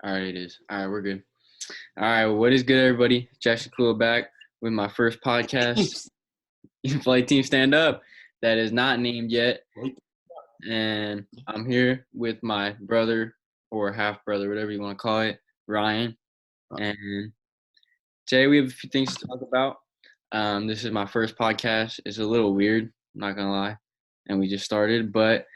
All right, it is. All right, we're good. All right, what is good, everybody? Jackson Cool back with my first podcast, Flight Team Stand Up, that is not named yet. And I'm here with my brother or half brother, whatever you want to call it, Ryan. And today we have a few things to talk about. This is my first podcast. It's a little weird, I'm not going to lie. And we just started, but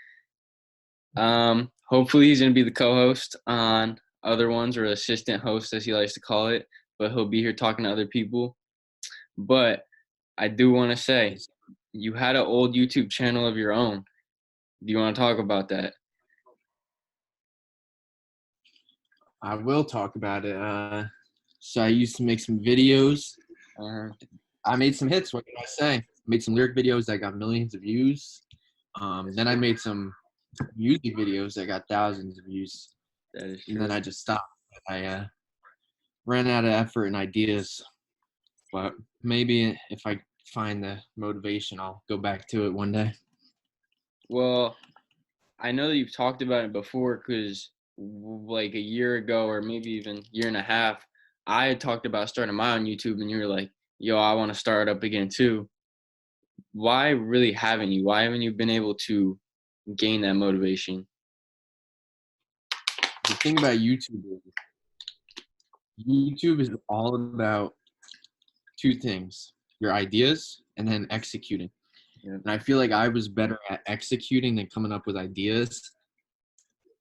hopefully he's going to be the co-host on other ones, or assistant host as he likes to call it, but he'll be here talking to other people. But I do want to say, you had an old YouTube channel of your own. Do you want to talk about that? I will talk about it. So I used to make some videos. I made some hits. What can I say? Made some lyric videos that got millions of views. Then I made some music videos that got thousands of views. That is true. And then I just stopped. I ran out of effort and ideas. But maybe if I find the motivation, I'll go back to it one day. Well, I know that you've talked about it before, because like a year ago, or maybe even a year and a half, I had talked about starting my own YouTube, and you were like, yo, I want to start up again too. Why really haven't you? Why haven't you been able to gain that motivation? The thing about YouTube is all about two things: your ideas and then executing. Yeah. And I feel like I was better at executing than coming up with ideas.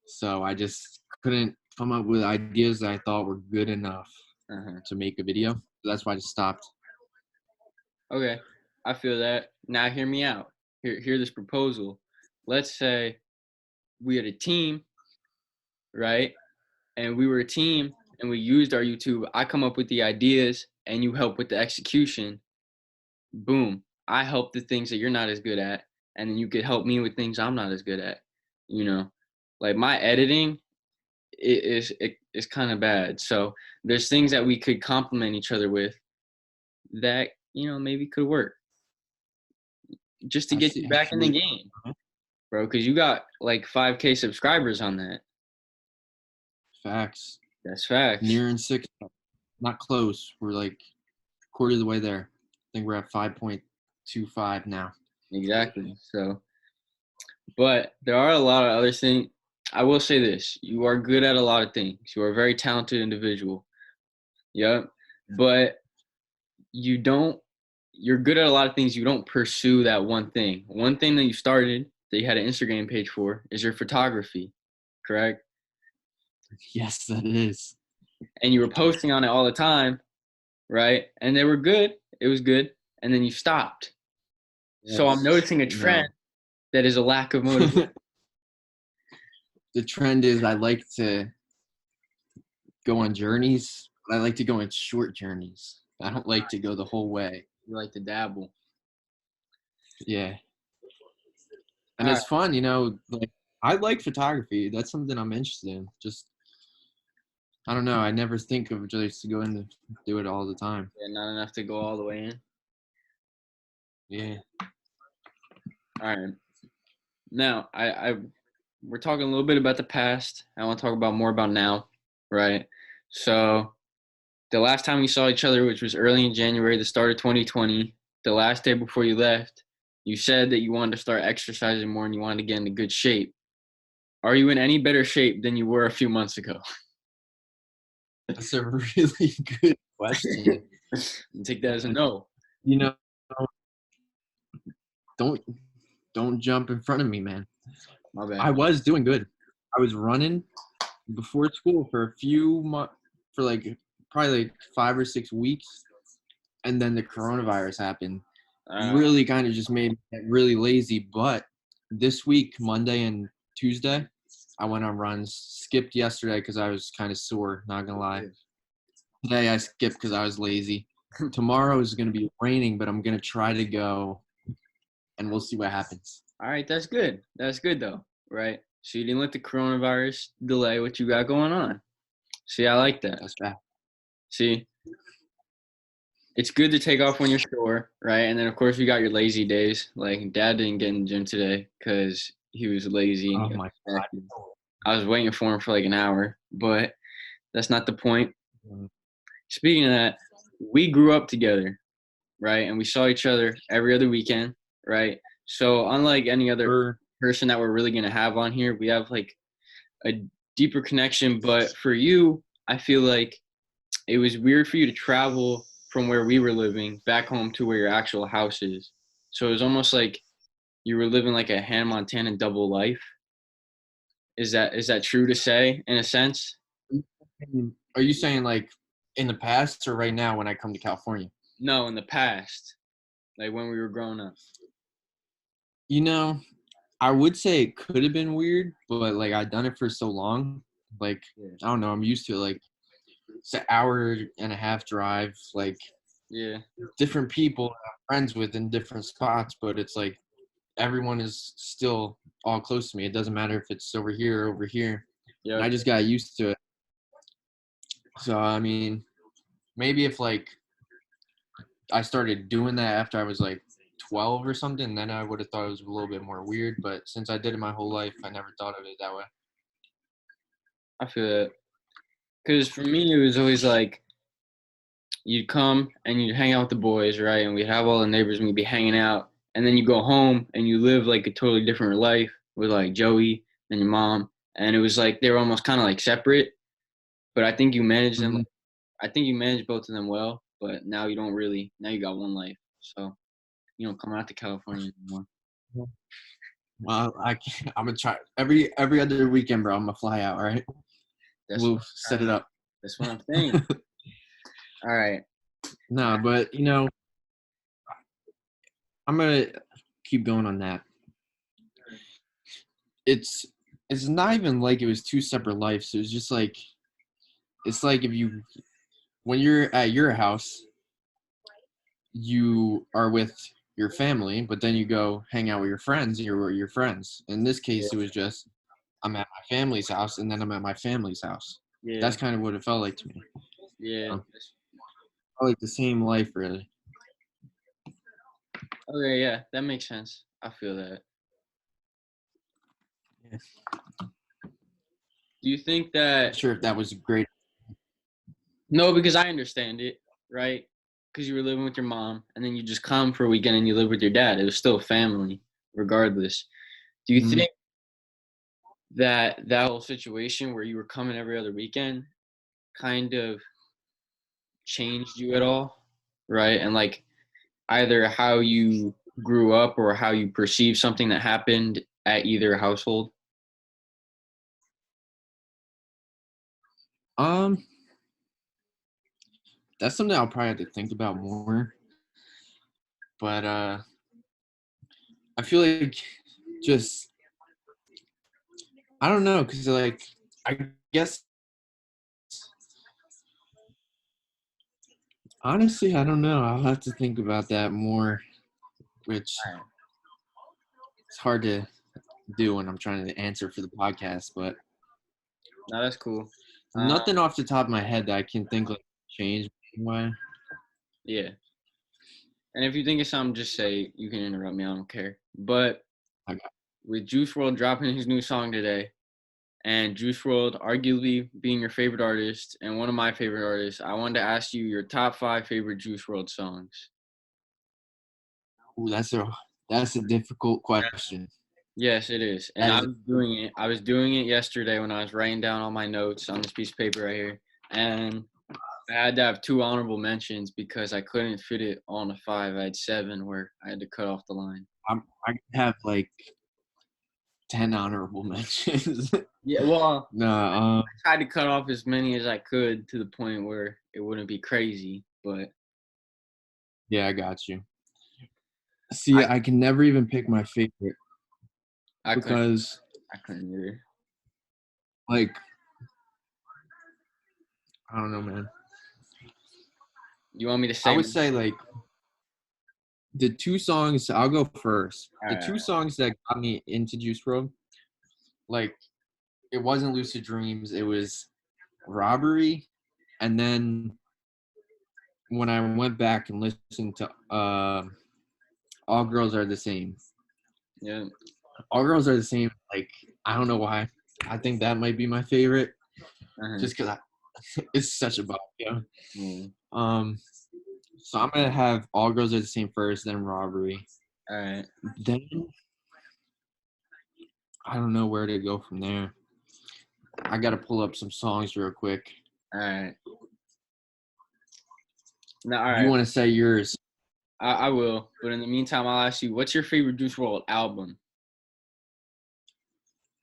So I just couldn't come up with ideas that I thought were good enough to make a video. So that's why I just stopped. Okay, I feel that. Now hear me out. Hear this proposal. Let's say we had a team, right? And we were a team and we used our YouTube. I come up with the ideas and you help with the execution. Boom. I help the things that you're not as good at, and then you could help me with things I'm not as good at. You know, like my editing is kind of bad. So there's things that we could complement each other with that, maybe could work. Just to get you back in the game, bro, because you got like 5K subscribers on that. Facts. That's facts. Nearing 6, not close. We're like quarter of the way there. I think we're at 5.25 now. Exactly. So, but there are a lot of other things. I will say this: you are good at a lot of things. You are a very talented individual. Yep. But you're good at a lot of things. You don't pursue that one thing. One thing that you started, that you had an Instagram page for, is your photography, correct? Yes, that is. And you were posting on it all the time, right? And they were good. It was good. And then you stopped. Yes. So I'm noticing a trend that is a lack of motivation. The trend is I like to go on journeys. I like to go on short journeys. I don't like to go the whole way. You like to dabble. Yeah. And it's fun, like I like photography. That's something I'm interested in. Just, I don't know. I never think of just to go in and do it all the time. Yeah, not enough to go all the way in. Yeah. All right. Now, we're talking a little bit about the past. I want to talk about more about now, right? So the last time we saw each other, which was early in January, the start of 2020, the last day before you left, you said that you wanted to start exercising more and you wanted to get into good shape. Are you in any better shape than you were a few months ago? That's a really good question. Take that as a no. Don't jump in front of me, man. My bad. I was doing good. I was running before school for a few months, for probably 5 or 6 weeks, and then the coronavirus happened. Really kind of just made me get really lazy. But this week, Monday and Tuesday, I went on runs. Skipped yesterday because I was kind of sore, not gonna lie. Today I skipped because I was lazy. Tomorrow is gonna be raining, but I'm gonna try to go, and we'll see what happens. All right, that's good. That's good though, right? So you didn't let the coronavirus delay what you got going on. See, I like that. That's bad. See, it's good to take off when you're sore, right? And then, of course, you got your lazy days. Like, Dad didn't get in the gym today because he was lazy. Oh, my God. I was waiting for him for like an hour. But That's not the point. Mhm. Speaking of that, we grew up together, right? And we saw each other every other weekend, right? So unlike any other Or person that we're really gonna have on here, we have like a deeper connection. But for you, I feel like it was weird for you to travel from where we were living back home to where your actual house is. So it was almost like you were living like a Hannah Montana double life. Is that true to say in a sense? are you saying like in the past or right now when I come to California? No, in the past, like when we were growing up. You know, I would say it could have been weird, but like I'd done it for so long. Like Yeah. I don't know, I'm used to it. Like it's an hour and a half drive, like Yeah. different people I'm friends with in different spots, but it's like everyone is still all close to me. It doesn't matter if it's over here or over here. And I Yep. just got used to it. So I mean, maybe if like I started doing that after I was like 12 or something, then I would have thought it was a little bit more weird. But since I did it my whole life, I never thought of it that way. I feel that. Because for me, it was always like you'd come and you'd hang out with the boys, right? And we'd have all the neighbors and we'd be hanging out. And then you go home and you live like a totally different life with like Joey and your mom. And it was like they were almost kind of like separate. But I think you managed them. Mm-hmm. I think you managed both of them well. But now you don't really. Now you got one life. So you don't come out to California anymore. Well, I'm gonna try every other weekend, bro. I'm gonna fly out. All right, That's we'll what set it up. that's what I'm saying. All right. Nah, but I'm gonna keep going on that. It's it's not even like it was two separate lives. It was just like it's like if you when you're at your house, you are with your family, but then you go hang out with your friends, and you're with your friends. In this Yeah. case, it was just I'm at my family's house, and then I'm at my family's house. Yeah. That's kind of what it felt like to me. Yeah. Felt like the same life, really. Okay. Yeah. That makes sense. I feel that. Yeah. Do you think Not that sure if that was great. no, because I understand it, right? Because you were living with your mom, and then you just come for a weekend and you live with your dad. It was still family, regardless. Do you Mhm. think that that whole situation where you were coming every other weekend kind of changed you at all, right? And like either how you grew up or how you perceive something that happened at either household? Um, that's something I'll probably have to think about more. But I feel like just I don't know, cause like I guess honestly I don't know. I'll have to think about that more, which All right. it's hard to do when I'm trying to answer for the podcast. But No, that's cool. Uh, nothing off the top of my head that I can think like change anyway. yeah. And if you think of something, just say you can interrupt me. I don't care. But I got with Juice WRLD dropping his new song today, and Juice WRLD arguably being your favorite artist and one of my favorite artists, I wanted to ask you your top 5 favorite Juice WRLD songs. ooh, that's a difficult question. Yes, it is. And That I is was doing it. I was doing it yesterday when I was writing down all my notes on this piece of paper right here. And I had to have 2 honorable mentions because I couldn't fit it all in a 5. I had 7 where I had to cut off the line. I have like 10 honorable mentions. Yeah, well, Nah, I tried to cut off as many as I could to the point where it wouldn't be crazy, but yeah, I got you. See, I I can never even pick my favorite I couldn't because, I couldn't either. like, I don't know, man. You want me to I say would them? say, like, the two songs, I'll go first. All The right. two songs that got me into Juice WRLD, like, it wasn't Lucid Dreams, it was Robbery. And then when I went back and listened to All Girls Are the Same, Yeah. All Girls Are the Same, like, I don't know why. I think that might be my favorite Uh-huh. just because It's such a bop, yeah. Yeah. So I'm gonna have All Girls Are the Same first, then Robbery. All right. Then I don't know where to go from there. I gotta pull up some songs real quick. All right. Now, all You right. want to say yours? I will. But in the meantime, I'll ask you, what's your favorite Juice WRLD album?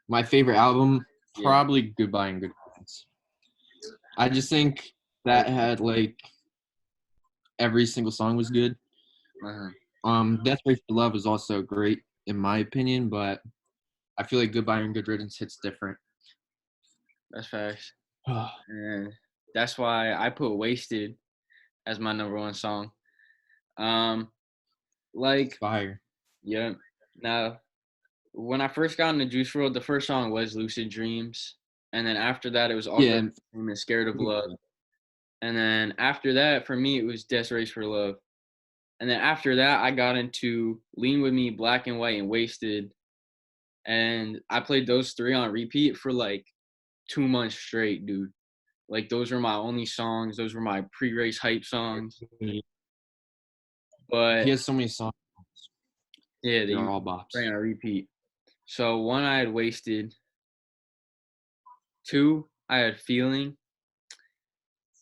My favorite album, Yeah. probably Goodbye and Good Friends. I just think that had like every single song was good. Uh-huh. Death Race for Love is also great in my opinion, but I feel like Goodbye and Good Riddance hits different. That's facts. And that's why I put Wasted as my number one song. Um, It's like, fire. yeah. Now, when I first got into Juice WRLD, the first song was Lucid Dreams. And then after that, it was All Girls Yeah, and Scared of Love. And then after that, for me, it was Death Race for Love. And then after that, I got into Lean With Me, Black and White, and Wasted. And I played those three on repeat for like 2 months straight, dude. Like those were my only songs. Those were my pre-race hype songs. he But has so many songs. yeah, They're they all bops. play on repeat. So one, I had Wasted. Two, I had Feeling.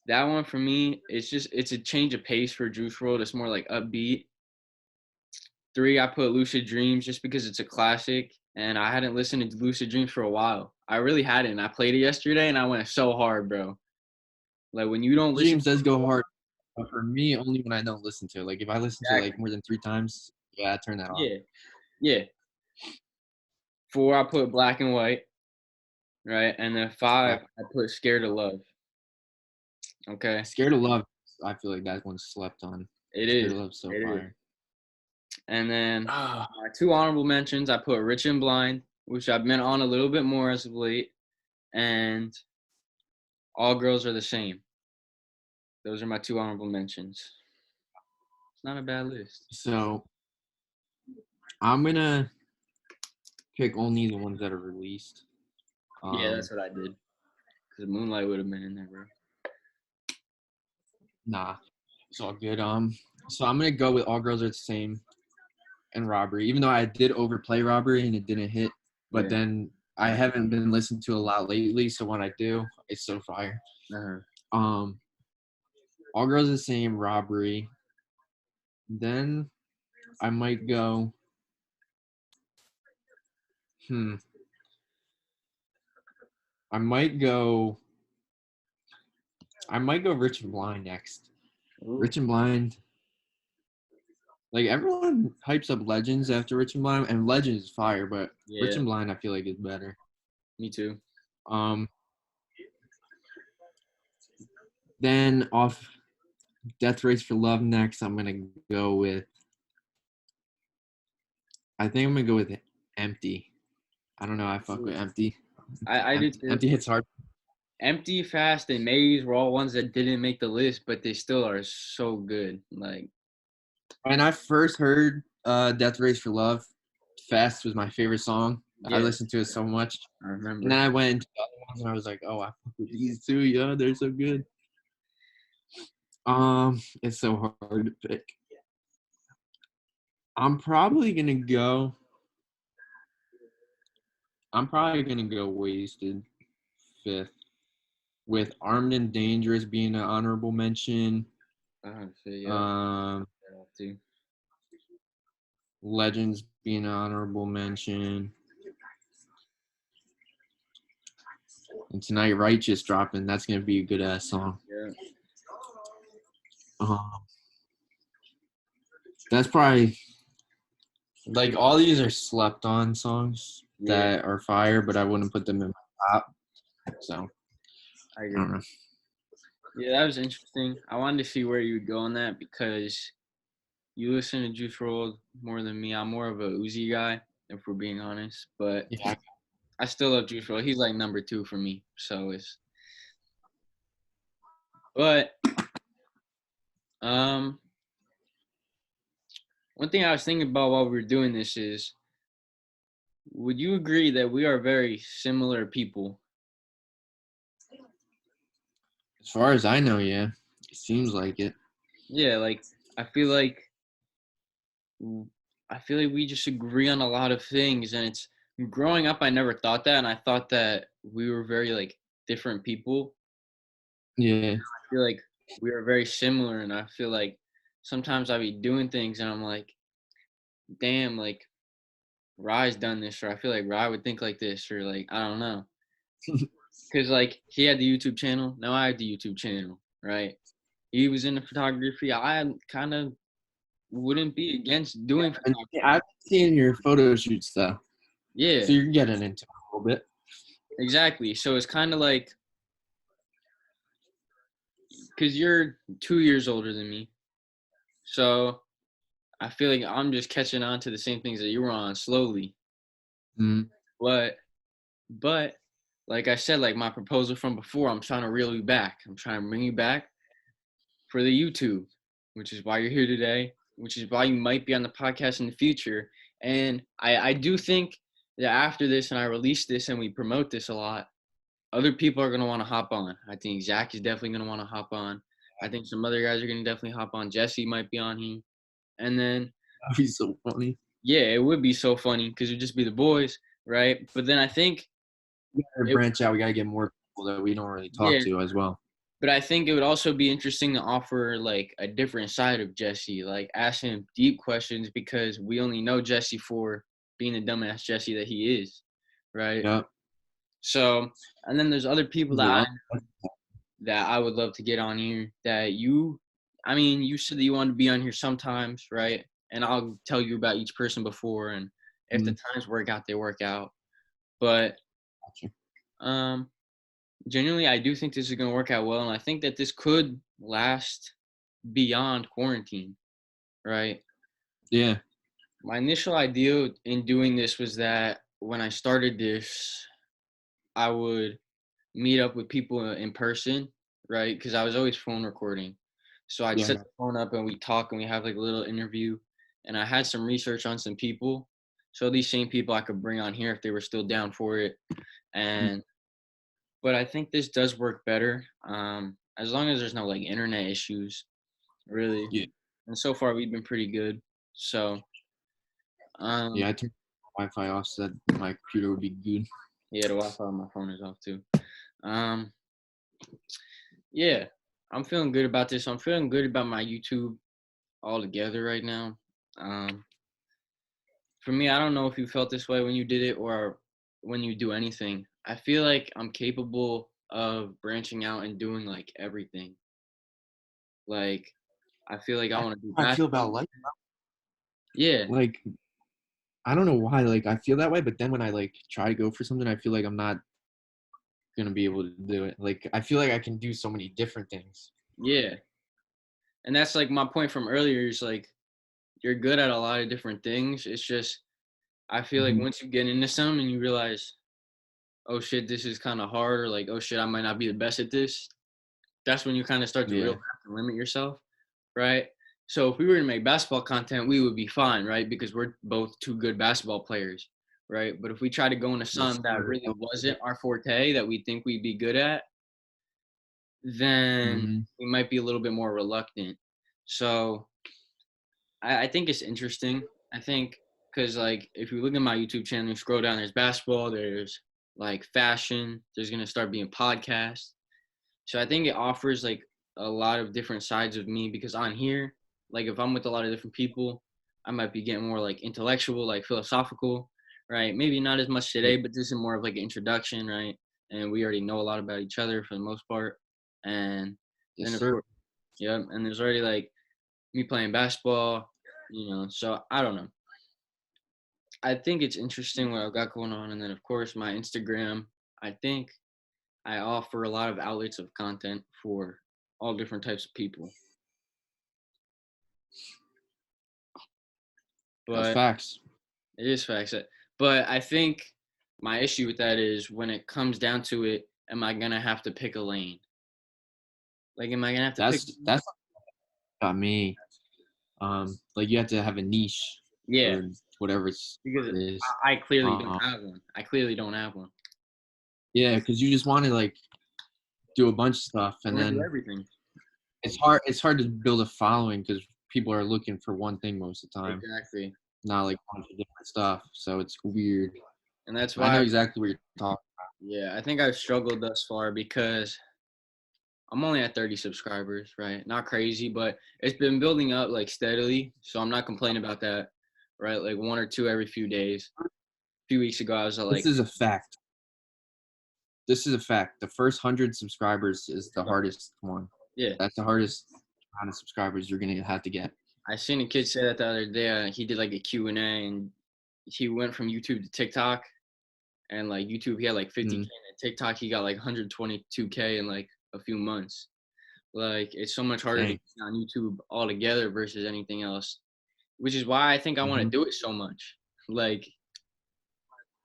That one for me, it's a change of pace for Juice WRLD. It's more like upbeat. Three, I put Lucid Dreams just because it's a classic, and I hadn't listened to Lucid Dreams for a while. I really hadn't. I played it yesterday, and I went so hard, bro. Like when you don't listen, Dreams does go hard, but for me, only when I don't listen to it. Like if I listen to it like exactly. more than 3 times, yeah, I turn that off. Yeah, yeah. Four, I put Black and White, right, and then five, Black. I put Scared of Love. Okay, Scared of Love, I feel like that one's slept on. it Scared is, of Love's so it is. fire. And then Ah, my two honorable mentions, I put Rich and Blind, which I've been on a little bit more as of late, and All Girls Are the Same. Those are my two honorable mentions. It's not a bad list. so I'm gonna pick only the ones that are released. Yeah, Um, that's what I did. Because Moonlight would have been in there, bro. nah, it's all good. So I'm gonna go with All Girls Are the Same and Robbery, even though I did overplay Robbery and it didn't hit. But Yeah. then I haven't been listening to a lot lately, so when I do, it's so fire. Uh-huh. Um, All Girls Are the Same, Robbery. Then I might go. Hmm. I might go. I might go Rich and Blind next. Ooh. Rich and Blind. Like everyone hypes up Legends after Rich and Blind, and Legends is fire, but Rich Yeah, and Blind I feel like is better. me too. Um. Then off Death Race for Love next, I'm gonna go with. I think I'm gonna go with Empty. I don't know. I fuck with Ooh. Empty. I did Empty, too. Empty hits hard. Empty, Fast, and Maze were all ones that didn't make the list, but they still are so good. Like, When I first heard Death Race for Love, Fast was my favorite song. I yeah, listened to it so much. I And remember. then I went into the other ones and I was like, oh, I fuck with these too. Yeah, they're so good. It's so hard to pick. I'm probably gonna go. I'm probably gonna go Wasted fifth, with Armed and Dangerous being an honorable mention. So yeah, Um, too. Legends being an honorable mention. And Tonight Righteous dropping. That's gonna be a good ass song. Yeah, Um, that's probably like all these are slept on songs yeah, that are fire, but I wouldn't put them in my top. So I I don't agree. know. Yeah, that was interesting. I wanted to see where you would go on that because you listen to Juice WRLD more than me. I'm more of a Uzi guy, if we're being honest. But Yeah. I still love Juice WRLD. He's like number two for me. So it's but um one thing I was thinking about while we were doing this is would you agree that we are very similar people? As far as I know, yeah. It seems like it. Yeah, like I feel like I feel like we just agree on a lot of things, and it's growing up. I never thought that, and I thought that we were very like different people. Yeah. I feel like we are very similar, and I feel like sometimes I be doing things, and I'm like, damn, like Rye's done this, or I feel like Rye would think like this, or like I don't know, because like he had the YouTube channel, now I have the YouTube channel, right? He was into photography. I kind of wouldn't be against doing And photography. I've seen your photo shoots though. Yeah, So you're getting into it a little bit. exactly. So it's kind of like because you're 2 years older than me, so I feel like I'm just catching on to the same things that you were on slowly. Mm. But but like I said, like my proposal from before, I'm trying to reel you back. I'm trying to bring you back for the YouTube, which is why you're here today, which is why you might be on the podcast in the future. And I do think that after this and I release this and we promote this a lot, other people are going to want to hop on. I think Zach is definitely going to want to hop on. I think some other guys are going to definitely hop on. Jesse might be on here. And then, That'd be so funny. yeah, it would be so funny because it'd just be the boys, right? But then I think, We gotta it, branch out. We gotta get more people that we don't really talk yeah, to as well. but I think it would also be interesting to offer like a different side of Jesse, like ask him deep questions because we only know Jesse for being the dumbass Jesse that he is, right? Yeah. So, and then there's other people The that I would love to get on here that I mean, you said that you want to be on here sometimes, right? And I'll tell you about each person before, and if the times work out, they work out. But um, genuinely, I do think this is going to work out well, and I think that this could last beyond quarantine, right? Yeah. My initial idea in doing this was that when I started this, I would meet up with people in person, right? Because I was always phone recording. So I'd Yeah. set the phone up and we talk and we have like a little interview. And I had some research on some people. So these same people I could bring on here if they were still down for it. And but I think this does work better. As long as there's no like internet issues, really. Yeah. And so far we've been pretty good. So Yeah. um I turned Wi-Fi off so that my computer would be good. yeah, the Wi-Fi on my phone is off too. Um yeah, I'm feeling good about this. I'm feeling good about my YouTube all together right now. Um, for me, I don't know if you felt this way when you did it or when you do anything. I feel like I'm capable of branching out and doing like everything. Like, I feel like I want to do I feel basketball. about life. Yeah, Like I don't know why. Like I feel that way, but then when I like try to go for something, I feel like I'm not gonna be able to do it. Like I feel like I can do so many different things. yeah. And that's like my point from earlier is like you're good at a lot of different things. It's just I feel like once you get into some and you realize, oh shit, this is kind of hard, or like, oh shit, I might not be the best at this. That's when you kind of start to realize Yeah. and limit yourself, right? So if we were to make basketball content, we would be fine, right? Because we're both two good basketball players, right? But if we try to go into That's some that really wasn't our forte that we think we'd be good at, then mm-hmm. we might be a little bit more reluctant. So I think it's interesting. I think because like if you look at my YouTube channel, you scroll down, there's basketball, there's like fashion, there's gonna start being podcasts. So I think it offers like a lot of different sides of me because on here, like if I'm with a lot of different people, I might be getting more like intellectual, like philosophical, right? Maybe not as much Yeah. today, but this is more of like an introduction, right? And we already know a lot about each other for the most part. And Yes, then of sir. course, yeah, and there's already like me playing basketball, so I don't know. I think it's interesting what I've got going on. And then of course my Instagram, I think I offer a lot of outlets of content for all different types of people. That's But facts. it is facts. But I think my issue with that is when it comes down to it, am I gonna have to pick a lane? Like, am I gonna have to pick? That's got me. Like you have to have a niche Yeah, or whatever it because is. I clearly don't Um, have one. I clearly don't have one. yeah, because you just want to like do a bunch of stuff, and You want to do then everything. it's hard to build a following because people are looking for one thing most of the time, Exactly. not like a bunch of different stuff. So it's weird. And that's I know why, exactly what you're talking. yeah, I think I've struggled thus far because I'm only at 30 subscribers, right? Not crazy, but it's been building up like steadily. So I'm not complaining about that, right? Like one or two every few days. A few weeks ago, I was at This like, is a fact. This is a fact. The first 100 subscribers is the hardest one. yeah. That's the hardest amount of subscribers you're gonna have to get. I seen a kid say that the other day. He did like a Q&A and he went from YouTube to TikTok. And like YouTube, he had like 50K. Mm. And TikTok, he got like 122K in like a few months. Like it's so much harder to Dang. get on YouTube altogether versus anything else, which is why I think I want to Mm-hmm. do it so much. Like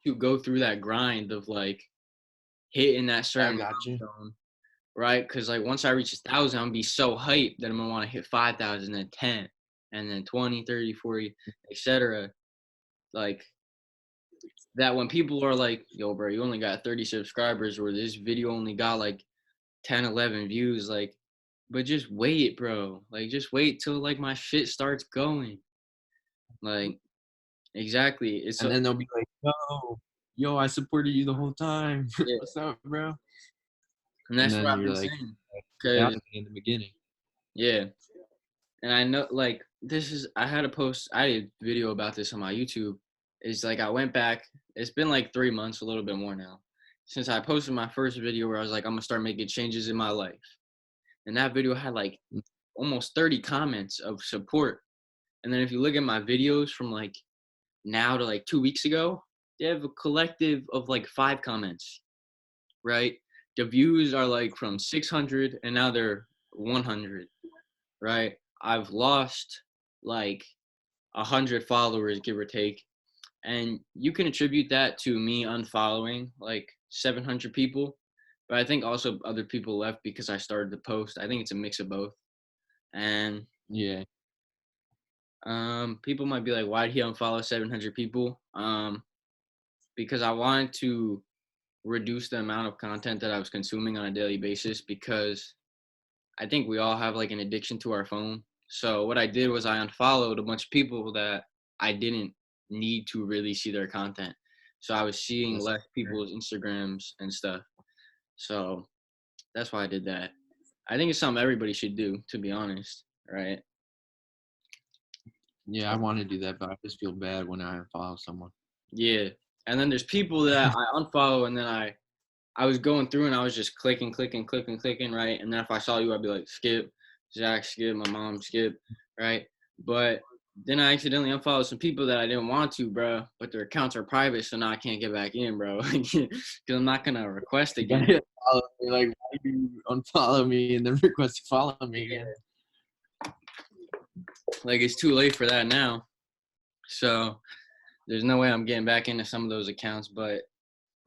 to go through that grind of like hitting that I certain got you. milestone, right? Because like once I reach 1,000, I'm gonna be so hyped that I'm gonna want to hit 5,000 and 10 and then 20, 30, 40, etc. Like that when people are like, yo, bro, you only got 30 subscribers or this video only got like 10, 11 views, like, but just wait, bro. Like, just wait till like my shit starts going. Like, exactly. It's And so, then they'll be like, yo, I supported you the whole time. yeah. What's up, bro? And And that's what then I've you're been like, saying. yeah, Cause, in the beginning. yeah. And I know, like, I had a post, I did a video about this on my YouTube. It's like, I went back, it's been like 3 months, a little bit more now, since I posted my first video where I was like, I'm gonna start making changes in my life. And that video had like almost 30 comments of support. And then if you look at my videos from like now to like 2 weeks ago, they have a collective of like 5 comments, right? The views are like from 600 and now they're 100, right? I've lost like 100 followers, give or take. And you can attribute that to me unfollowing like 700 people. But I think also other people left because I started to post. I think it's a mix of both. And Yeah. people might be like, why did he unfollow 700 people? Because I wanted to reduce the amount of content that I was consuming on a daily basis because I think we all have like an addiction to our phone. So what I did was I unfollowed a bunch of people that I didn't need to really see their content. So I was seeing That's less people's Instagrams and stuff. So that's why I did that. I think it's something everybody should do, to be honest, right? Yeah, I want to do that, but I just feel bad when I unfollow someone. Yeah. And then there's people that I unfollow and then I was going through and I was just clicking, right? And then if I saw you, I'd be like, skip, Zach, skip, my mom, skip, right? But then I accidentally unfollowed some people that I didn't want to, bro. But their accounts are private, so now I can't get back in, bro. Because I'm not gonna request again. Like, why do you unfollow me and then request to follow me again? Like it's too late for that now. So there's no way I'm getting back into some of those accounts, but it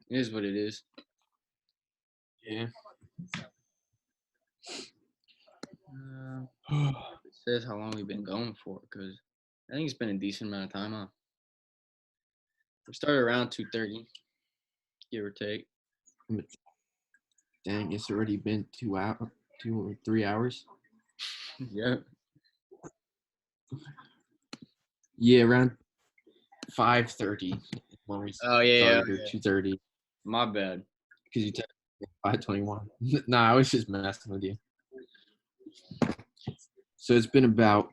is what it is. Yeah. It says how long we've been going for, because I think it's been a decent amount of time, huh? We started around 2:30, give or take. Dang, it's already been 2 or 3 hours. Yeah. Yeah, around 5:30 when we Oh yeah, started, or 2:30. my bad. Because you texted me at 5:21. Nah, I was just messing with you. So it's been about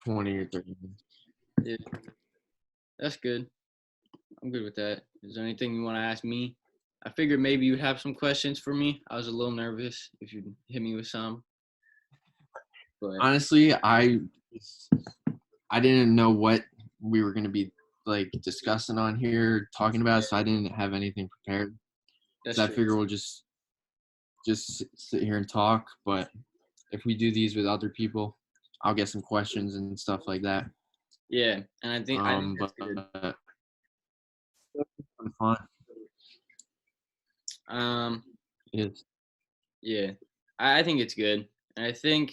20 or 30 minutes. Yeah, that's good. I'm good with that. Is there anything you want to ask me? I figured maybe you'd have some questions for me. I was a little nervous if you'd hit me with some, but Honestly, I didn't know what we were gonna be like discussing on here, talking about, so I didn't have anything prepared. that's So I true. figure we'll just sit here and talk. But if we do these with other people, I'll get some questions and stuff like that. Yeah, and I think that's good. But fun. Um, Yes. yeah, I think it's good. And I think,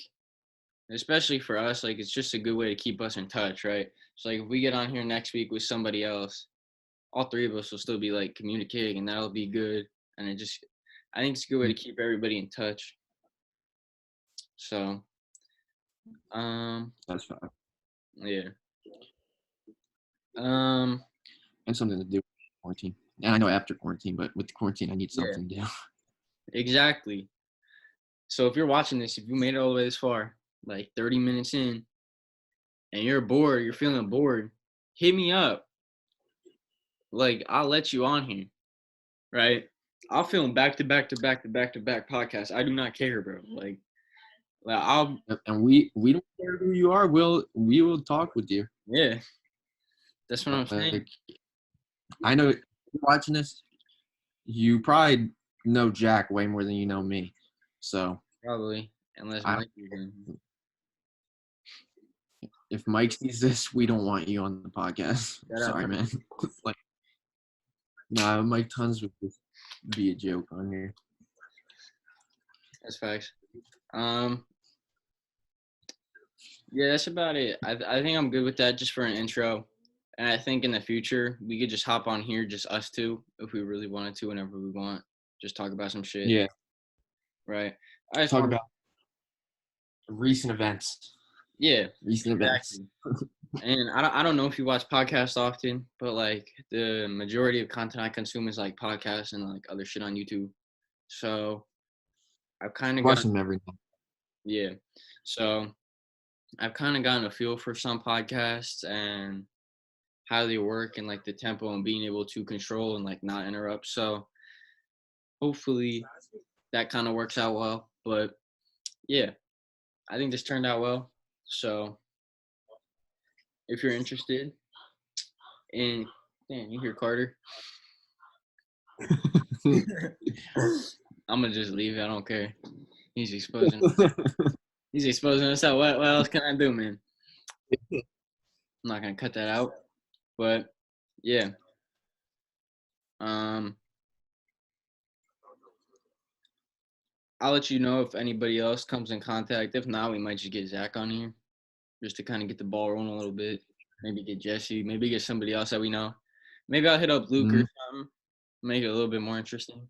especially for us, like it's just a good way to keep us in touch, right? So like if we get on here next week with somebody else, all three of us will still be like communicating, and that'll be good. And it just, I think it's a good way to keep everybody in touch. So, That's fine. yeah. And something to do with quarantine. And I know after quarantine, but with the quarantine, I need Yeah, something to do. exactly. So if you're watching this, if you made it all the way this far, like 30 minutes in, and you're bored, you're feeling bored, hit me up. Like, I'll let you on here, right? I'll film back to back to back to back to back podcasts. I do not care, bro. Like I'll And we don't care who you are. We will talk with you. yeah. That's what I'm saying. Like, I know if you're watching this, you probably know Jack way more than you know me. So Probably, unless I Mike is in. if Mike sees this, we don't want you on the podcast. Shout out Sorry, Mike. man. Like, nah, Mike Tons would just be a joke on here. That's facts. Yeah, that's about it. I think I'm good with that just for an intro. And I think in the future we could just hop on here, just us two, if we really wanted to, whenever we want. Just talk about some shit. Yeah, Right. I just talk want about recent events. yeah, Recent events. exactly. And I don't know if you watch podcasts often, but like the majority of content I consume is like podcasts and like other shit on YouTube. So I've kind of Watch gotten them every night. yeah. So I've kind of gotten a feel for some podcasts and how they work and like the tempo and being able to control and like not interrupt. So hopefully that kind of works out well. But yeah, I think this turned out well. So if you're interested in, damn, you hear Carter? I'm gonna just leave it. I don't care. He's exposing. He's exposing us out. What else can I do, man? I'm not gonna cut that out. But yeah. I'll let you know if anybody else comes in contact. If not, we might just get Zach on here just to kind of get the ball rolling a little bit. Maybe get Jesse. Maybe get somebody else that we know. Maybe I'll hit up Luke or something. Make it a little bit more interesting,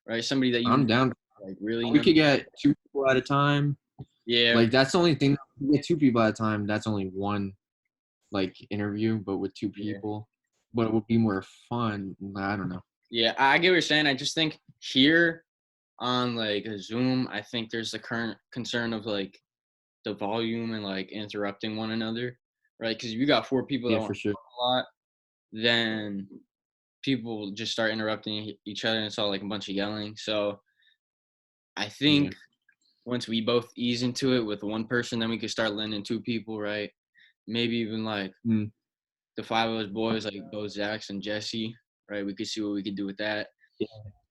right? Somebody that you I'm down. like really We know. could get 2 people at a time. Yeah. Like that's the only thing. We get 2 people at a time. That's only one like interview, but with 2 people. But it would be more fun. I don't know. Yeah, I get what you're saying. I just think here on like a Zoom, I think there's the current concern of like the volume and like interrupting one another, right? Because if you got 4 people that want for to sure. talk a lot, then people just start interrupting each other and it's all like a bunch of yelling. So I think once we both ease into it with one person, then we could start lending 2 people, right? Maybe even like the 5 of us boys, like both Zach's and Jesse, right? We could see what we could do with that,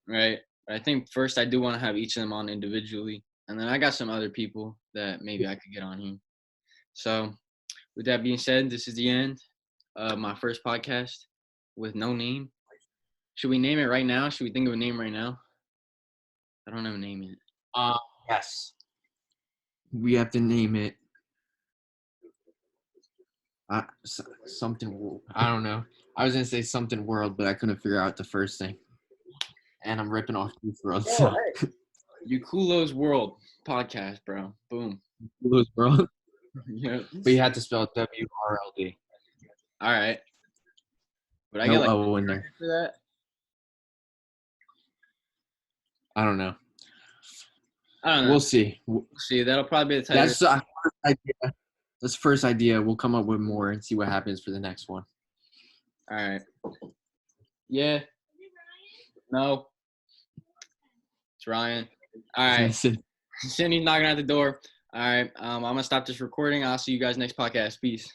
right? But I think first I do want to have each of them on individually, and then I got some other people that maybe I could get on here. So with that being said, this is the end of my first podcast with no name. Should we name it right now? Should we think of a name right now? I don't have a name yet. Yes. We have to name it. Something. I don't know. I was gonna say something world, but I couldn't figure out the first thing. And I'm ripping off Juice WRLD. Oh, hey. Juice WRLD podcast, bro. Boom. Juice WRLD. Yeah. But you had to spell WRLD. All right. But I No get like O in there. for that. I don't know. I don't know. We'll see. We'll see. That'll probably be the title. That's the first idea. That's the first idea. We'll come up with more and see what happens for the next one. All right. Yeah. No. It's Ryan. All right. Cindy's knocking at the door. All right. I'm gonna stop this recording. I'll see you guys next podcast. Peace.